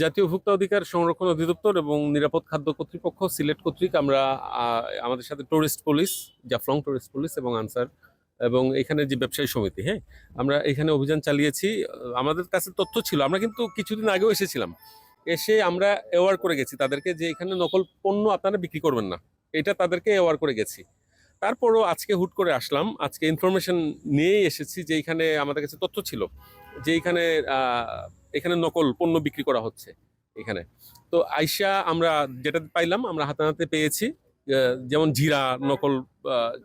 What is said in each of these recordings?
জাতীয় ভোক্তা অধিকার সংরক্ষণ অধিদপ্তর এবং নিরাপদ খাদ্য কর্তৃপক্ষ সিলেট কর্তৃক আমরা আমাদের সাথে tourist police, Jaflong tourist police এবং আনসার এবং এখানে যে ব্যবসায়ী সমিতি, হ্যাঁ, আমরা এখানে অভিযান চালিয়েছি। আমাদের কাছে তথ্য ছিল, আমরা কিন্তু কিছুদিন আগেও এসেছিলাম, এসে আমরা অ্যাওয়ার করে গেছি তাদেরকে যে এখানে নকল পণ্য আপনারা বিক্রি করবেন না, এটা তাদেরকে অ্যাওয়ার করে গেছি। তারপরও আজকে হুট করে আসলাম, আজকে ইনফরমেশন নিয়েই এসেছি যে এখানে আমাদের কাছে তথ্য ছিল যে এখানে এখানে নকল পণ্য বিক্রি করা হচ্ছে এখানে। তো আইসা আমরা যেটা পাইলাম আমরা হাতে হাতে পেয়েছি, যেমন জিরা, নকল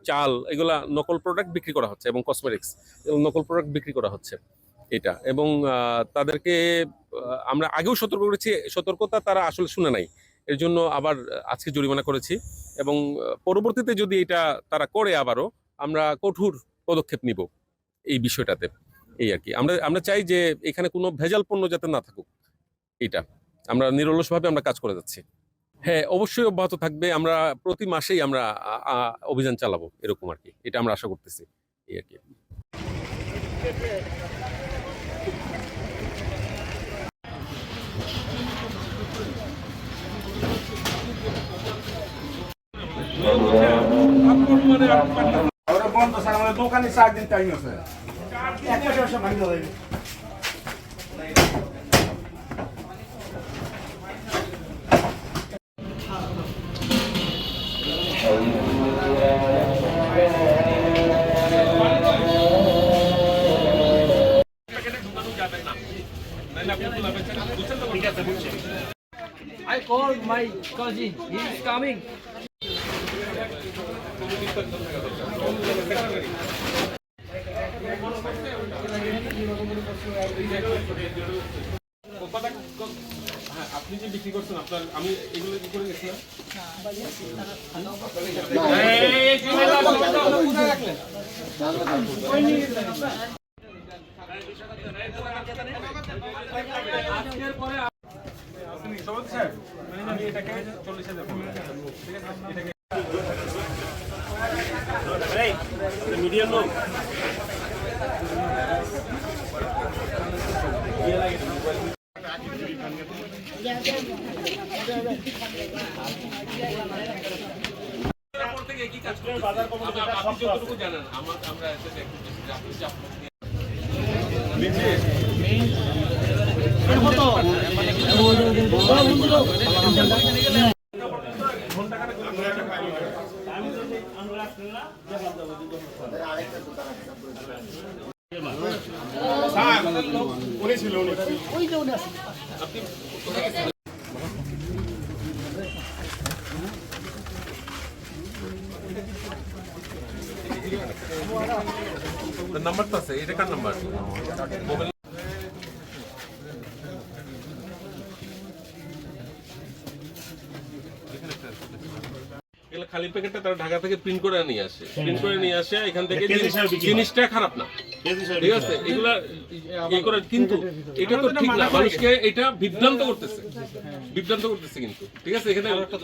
চাল, এগুলা নকল প্রোডাক্ট বিক্রি করা হচ্ছে এবং কসমেটিক্স এবং নকল প্রোডাক্ট বিক্রি করা হচ্ছে এটা। এবং তাদেরকে আমরা আগেও সতর্ক করেছি, সতর্কতা তারা আসলে শুনে নাই, এর জন্য আবার আজকে জরিমানা করেছি এবং পরবর্তীতে যদি এটা তারা করে আবারও আমরা কঠোর পদক্ষেপ নিব এই বিষয়টাতে। এই আর কি, আমরা আমরা চাই যে এখানে কোনো ভেজাল পণ্য যাতে না থাকুক, এটা আমরা নিরলসভাবে আমরা কাজ করে যাচ্ছি। হ্যাঁ, অবশ্যই অব্যাহত থাকবে, আমরা প্রতি মাসেই আমরা অভিযান চালাবো এরকম আর কি, এটা আমরা আশা করতেছি এই আর কি। দোকানে 4 দিন টাইম আছে, একটা সমস্যা ভাঙতে হবে। I called my cousin. He is coming. আপনি যে বিক্রি করছেন আপনার, আমি এগুলো কি করে গেছিলাম আমি এটাকে 40,000 মিডিয়াম লোক জানেন আমরা নাম্বার তো আছে, এটা কার নাম্বার? মোবাইল খালি প্যাকেটটা তারা ঢাকা থেকে প্রিন্ট করে নিয়ে আসে, এখান থেকে জিনিসটা খারাপ না, ঠিক আছে, এগুলা এই করে, কিন্তু এটা তো ঠিক না, মানুষকে এটা বিভ্রান্ত করতেছে কিন্তু, ঠিক আছে, এখানে একটা